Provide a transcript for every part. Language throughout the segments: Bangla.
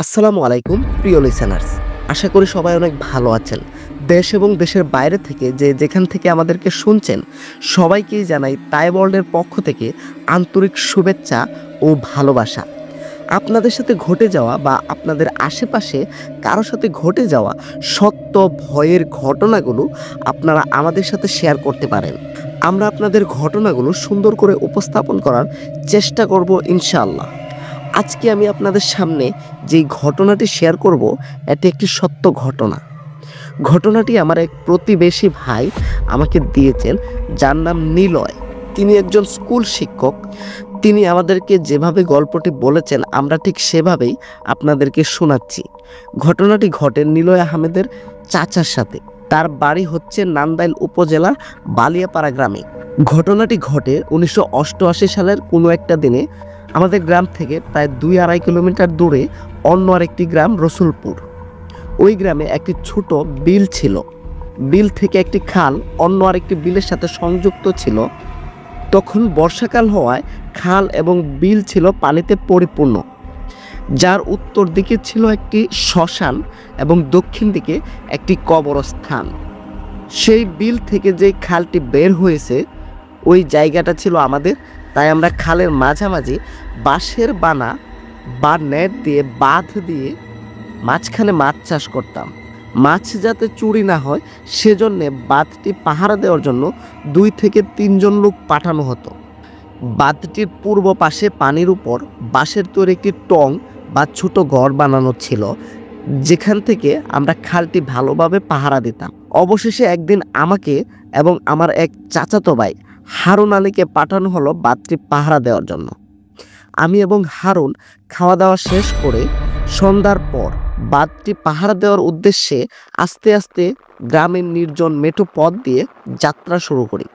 আসসালামু আলাইকুম প্রিয় লিসেনার্স, আশা করি সবাই অনেক ভালো আছেন। দেশ এবং দেশের বাইরে থেকে যেখান থেকে আমাদেরকে শুনছেন সবাইকেই জানাই তাই ওয়ার্ল্ডের পক্ষ থেকে আন্তরিক শুভেচ্ছা ও ভালোবাসা। আপনাদের সাথে ঘটে যাওয়া বা আপনাদের আশেপাশে কারো সাথে ঘটে যাওয়া সত্য ভয়ের ঘটনাগুলো আপনারা আমাদের সাথে শেয়ার করতে পারেন। আমরা আপনাদের ঘটনাগুলো সুন্দর করে উপস্থাপন করার চেষ্টা করব ইনশাআল্লাহ। আজকে আমি আপনাদের সামনে যেই ঘটনাটি শেয়ার করব এটি একটি সত্য ঘটনা। ঘটনাটি আমার এক প্রতিবেশী ভাই আমাকে দিয়েছেন, যার নাম নিলয়। তিনি একজন স্কুল শিক্ষক। তিনি আমাদেরকে যেভাবে গল্পটি বলেছেন আমরা ঠিক সেভাবেই আপনাদেরকে শোনাচ্ছি। ঘটনাটি ঘটে নিলয় আহমেদের চাচার সাথে। তার বাড়ি হচ্ছে নান্দাইল উপজেলা বালিয়াপাড়া গ্রামে। ঘটনাটি ঘটে 1988 সালের কোনো একটা দিনে। আমাদের গ্রাম থেকে প্রায় 2-2.5 কিলোমিটার দূরে অন্য আরেকটি গ্রাম রসুলপুর। ওই গ্রামে একটি ছোট বিল ছিল। বিল থেকে একটি খাল অন্য আরেকটি বিলের সাথে সংযুক্ত ছিল। তখন বর্ষাকাল হওয়ায় খাল এবং বিল ছিল পানিতে পরিপূর্ণ। যার উত্তর দিকে ছিল একটি শ্মশান এবং দক্ষিণ দিকে একটি কবরস্থান। সেই বিল থেকে যে খালটি বের হয়েছে ওই জায়গাটা ছিল আমাদের। তাই আমরা খালের মাঝামাঝি বাঁশের বানা বা নেট দিয়ে বাঁধ দিয়ে মাঝখানে মাছ চাষ করতাম। মাছ যাতে চুরি না হয় সেজন্যে বাঁধটি পাহারা দেওয়ার জন্য 2 থেকে 3 জন লোক পাঠানো হতো। বাঁধটির পূর্ব পাশে পানির উপর বাঁশের তৈরি একটি টং বা ছোট ঘর বানানো ছিল, যেখান থেকে আমরা খালটি ভালোভাবে পাহারা দিতাম। অবশেষে একদিন আমাকে এবং আমার এক চাচাতো ভাই হারুন আলীকে পাঠানো হলো বাঁধটি পাহারা দেওয়ার জন্য। আমি এবং হারুন খাওয়া দাওয়া শেষ করে সন্ধ্যার পর বাঁধটি পাহারা দেওয়ার উদ্দেশ্যে আস্তে আস্তে গ্রামের নির্জন মেঠো পথ দিয়ে যাত্রা শুরু করি।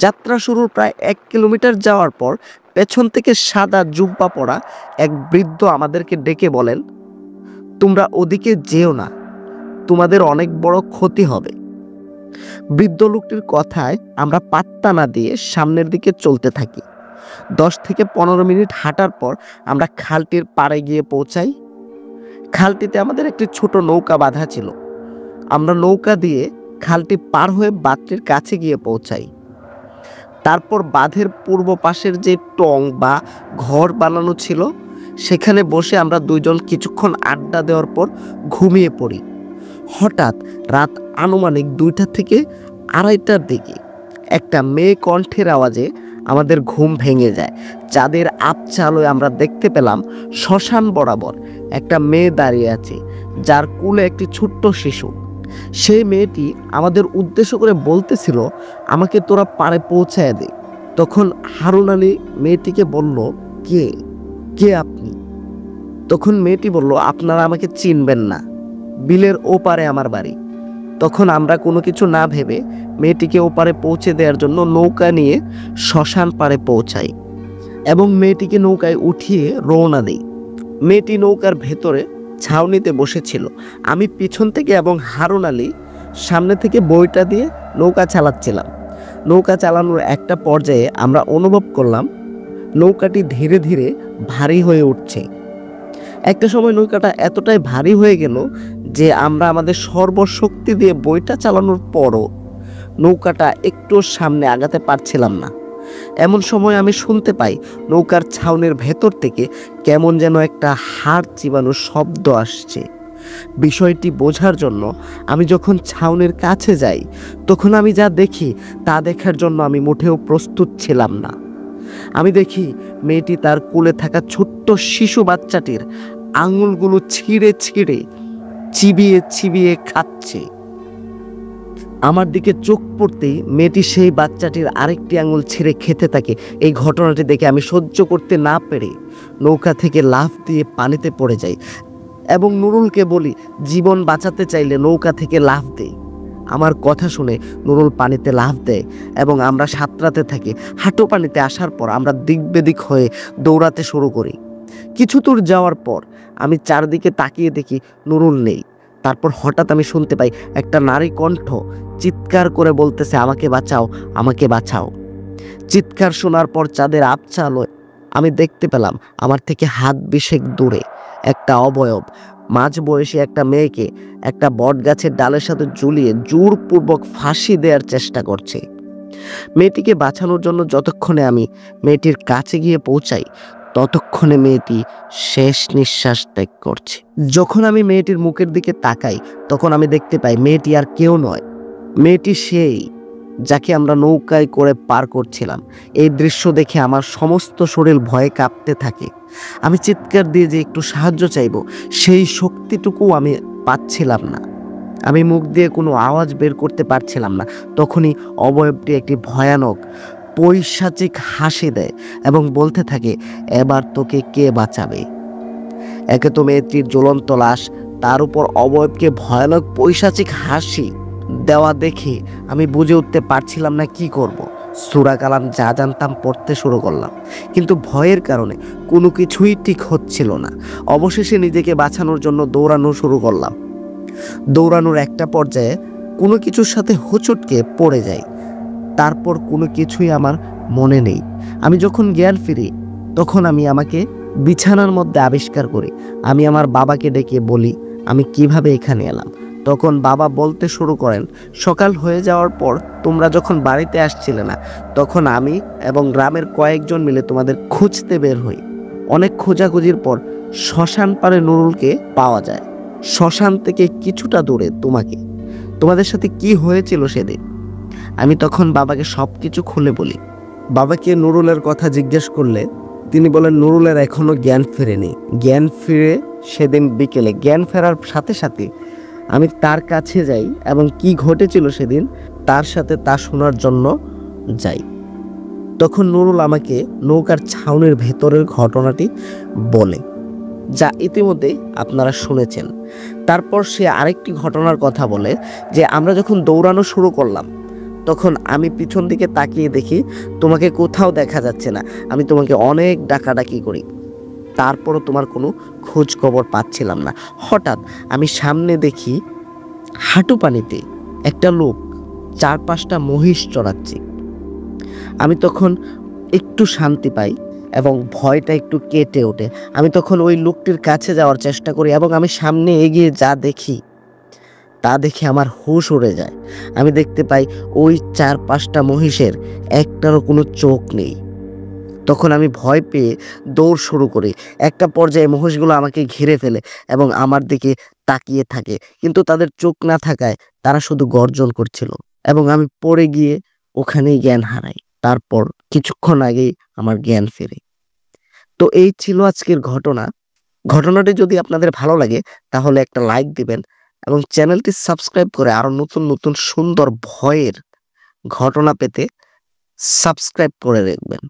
যাত্রা শুরুর প্রায় 1 কিলোমিটার যাওয়ার পর পেছন থেকে সাদা জুব্বা পরা এক বৃদ্ধ আমাদেরকে ডেকে বলেন, তোমরা ওদিকে যেও না, তোমাদের অনেক বড় ক্ষতি হবে। বৃদ্ধ লোকটির কথায় আমরা পাত্তা না দিয়ে সামনের দিকে চলতে থাকি। 10 থেকে 15 মিনিট হাঁটার পর আমরা খালটির পাড়ে গিয়ে পৌঁছাই। খালটিতে আমাদের একটি ছোট নৌকা বাঁধা ছিল। আমরা নৌকা দিয়ে খালটি পার হয়ে বাঁধটির কাছে গিয়ে পৌঁছাই। তারপর বাঁধের পূর্ব পাশের যে টং বা ঘর বানানো ছিল সেখানে বসে আমরা 2 জন কিছুক্ষণ আড্ডা দেওয়ার পর ঘুমিয়ে পড়ি। হঠাৎ রাত আনুমানিক 2টা থেকে 2:30টার দিকে একটা মেয়ে কণ্ঠের আওয়াজে আমাদের ঘুম ভেঙে যায়। চাঁদের আবছা আলোয় আমরা দেখতে পেলাম শ্মশান বরাবর একটা মেয়ে দাঁড়িয়ে আছে, যার কোলে একটি ছোট্ট শিশু। সেই মেয়েটি আমাদের উদ্দেশ্য করে বলতেছিল, আমাকে তোরা পাড়ে পৌঁছায় দে। তখন হারুন আলী মেয়েটিকে বলল, কে কে আপনি? তখন মেয়েটি বলল, আপনারা আমাকে চিনবেন না, বিলের ওপারে আমার বাড়ি। তখন আমরা কোনো কিছু না ভেবে মেয়েটিকে ওপারে পৌঁছে দেওয়ার জন্য নৌকা নিয়ে শ্মশান পাড়ে পৌঁছাই এবং মেয়েটিকে নৌকায় উঠিয়ে রওনা দিই। মেয়েটি নৌকার ভেতরে ছাউনিতে বসেছিল। আমি পিছন থেকে এবং হারুন আলী সামনে থেকে বইটা দিয়ে নৌকা চালাচ্ছিলাম। নৌকা চালানোর একটা পর্যায়ে আমরা অনুভব করলাম নৌকাটি ধীরে ধীরে ভারী হয়ে উঠছে। একটা সময় নৌকাটা এতটাই ভারী হয়ে গেল যে আমরা আমাদের সর্বশক্তি দিয়ে বইটা চালানোর পরও নৌকাটা একটু সামনে আগাতে পারছিলাম না। এমন সময় আমি শুনতে পাই নৌকার ছাউনির ভেতর থেকে কেমন যেন একটা হাড় চিবানোর শব্দ আসছে। বিষয়টি বোঝার জন্য আমি যখন ছাউনির কাছে যাই তখন আমি যা দেখি তা দেখার জন্য আমি মোটেও প্রস্তুত ছিলাম না। আমি দেখি মেয়েটি তার কোলে থাকা ছোট্ট শিশু বাচ্চাটির আঙুলগুলো ছিঁড়ে ছিঁড়ে চিবিয়ে চিবিয়ে খাচ্ছে। আমার দিকে চোখ পড়তেই মেয়েটি সেই বাচ্চাটির আরেকটি আঙুল ছিঁড়ে খেতে থাকে। এই ঘটনাটি দেখে আমি সহ্য করতে না পেরে নৌকা থেকে লাফ দিয়ে পানিতে পড়ে যাই এবং নুরুলকে বলি, জীবন বাঁচাতে চাইলে নৌকা থেকে লাফ দে। আমার কথা শুনে নুরুল পানিতে লাফ দেয় এবং আমরা সাঁতরাতে থাকি। হাঁটু পানিতে আসার পর আমরা দিক বেদিক হয়ে দৌড়াতে শুরু করি। কিছু দূর যাওয়ার পর আমি চারদিকে তাকিয়ে দেখি নুরুল নেই। তারপর হঠাৎ আমি শুনতে পাই একটা নারী কণ্ঠ চিৎকার করে বলতেছে, আমাকে বাঁচাও, আমাকে বাঁচাও। চিৎকার শোনার পর চাঁদের আবছা আলোয় আমি দেখতে পেলাম আমার থেকে হাত 20 দূরে একটা অবয়ব মাঝ বয়সী একটা মেয়েকে একটা বটগাছের ডালের সাথে ঝুলিয়ে জোরপূর্বক ফাঁসি দেওয়ার চেষ্টা করছে। মেয়েটিকে বাঁচানোর জন্য যতক্ষণে আমি মেয়েটির কাছে গিয়ে পৌঁছাই, ততক্ষণে মেয়েটি শেষ নিঃশ্বাস ত্যাগ করছে। যখন আমি মেয়েটির মুখের দিকে তাকাই, তখন আমি দেখতে পাই মেয়েটি আর কেউ নয়, মেয়েটি সেই যাকে আমরা নৌকায় করে পার করছিলাম। এই দৃশ্য দেখে আমার সমস্ত শরীর ভয়ে কাঁপতে থাকে। আমি চিৎকার দিয়ে যে একটু সাহায্য চাইব, সেই শক্তিটুকু আমি পাচ্ছিলাম না। আমি মুখ দিয়ে কোনো আওয়াজ বের করতে পারছিলাম না। তখনই অবয়বটি একটি ভয়ানক পৈশাচিক হাসি দেয় এবং বলতে থাকে, এবার তোকে কে বাঁচাবে? একে তো মেয়েটির জ্বলন্ত লাশ, তার উপর অবয়বকে ভয়ানক পৈশাচিক হাসি দেওয়া দেখে আমি বুঝে উঠতে পারছিলাম না কি করব। সূরা কালাম যা জানতাম পড়তে শুরু করলাম, কিন্তু ভয়ের কারণে কোনো কিছুই ঠিক হচ্ছিল না। অবশেষে নিজেকে বাঁচানোর জন্য দৌড়ানো শুরু করলাম। দৌড়ানোর একটা পর্যায়ে কোনো কিছুর সাথে হোঁচটকে পড়ে যাই। তারপর কোনো কিছুই আমার মনে নেই। আমি যখন জ্ঞান ফিরি, তখন আমি আমাকে বিছানার মধ্যে আবিষ্কার করি। আমি আমার বাবাকে ডেকে বলি আমি কিভাবে এখানে এলাম। তখন বাবা বলতে শুরু করেন, সকাল হয়ে যাওয়ার পর তোমরা যখন বাড়িতে আসছিলে না, তখন আমি এবং গ্রামের কয়েকজন মিলে তোমাদের খুঁজতে বের হই। অনেক খোঁজাখুঁজির পর শ্মশান পাড়ে নুরুলকে পাওয়া যায়। শ্মশান থেকে কিছুটা দূরে তোমাদের সাথে কি হয়েছিল সেদিন। আমি তখন বাবাকে সব কিছু খুলে বলি। বাবাকে নুরুলের কথা জিজ্ঞেস করলে তিনি বলেন নুরুলের এখনো জ্ঞান ফেরেনি। জ্ঞান ফিরে সেদিন বিকেলে, জ্ঞান ফেরার সাথে সাথে আমি তার কাছে যাই এবং কি ঘটেছিল সেদিন তার সাথে তা শোনার জন্য যাই। তখন নুরুল আমাকে নৌকার ছাউনির ভেতরের ঘটনাটি বলে, যা ইতিমধ্যে আপনারা শুনেছেন। তারপর সে আরেকটি ঘটনার কথা বলে যে আমরা যখন দৌড়ানো শুরু করলাম, তখন আমি পিছন দিকে তাকিয়ে দেখি তোমাকে কোথাও দেখা যাচ্ছে না। আমি তোমাকে অনেক ডাকাডাকি করি, তারপরও তোমার কোনো খোঁজ খবর পাচ্ছিলাম না। হঠাৎ আমি সামনে দেখি হাঁটু পানিতে একটা লোক 4-5টা মহিষ চড়াচ্ছে। আমি তখন একটু শান্তি পাই এবং ভয়টা একটু কেটে ওঠে। আমি তখন ওই লোকটির কাছে যাওয়ার চেষ্টা করি এবং আমি সামনে এগিয়ে যা দেখি তা দেখে আমার হুঁশ উড়ে যায়। আমি দেখতে পাই ওই 4-5টা মহিষের একটারও কোনো চোখ নেই। তখন আমি ভয় পেয়ে দৌড় শুরু করি। একটা পর্যায়ে মহিষগুলো আমাকে ঘিরে ফেলে এবং আমার দিকে তাকিয়ে থাকে, কিন্তু তাদের চোখ না থাকায় তারা শুধু গর্জন করছিল এবং আমি পড়ে গিয়ে ওখানেই জ্ঞান হারাই। তারপর কিছুক্ষণ আগেই আমার জ্ঞান ফেরে। তো এই ছিল আজকের ঘটনা। ঘটনাটি যদি আপনাদের ভালো লাগে তাহলে একটা লাইক দিবেন এবং চ্যানেলটি সাবস্ক্রাইব করে আরো নতুন নতুন সুন্দর ভয়ের ঘটনা পেতে সাবস্ক্রাইব করে রাখবেন।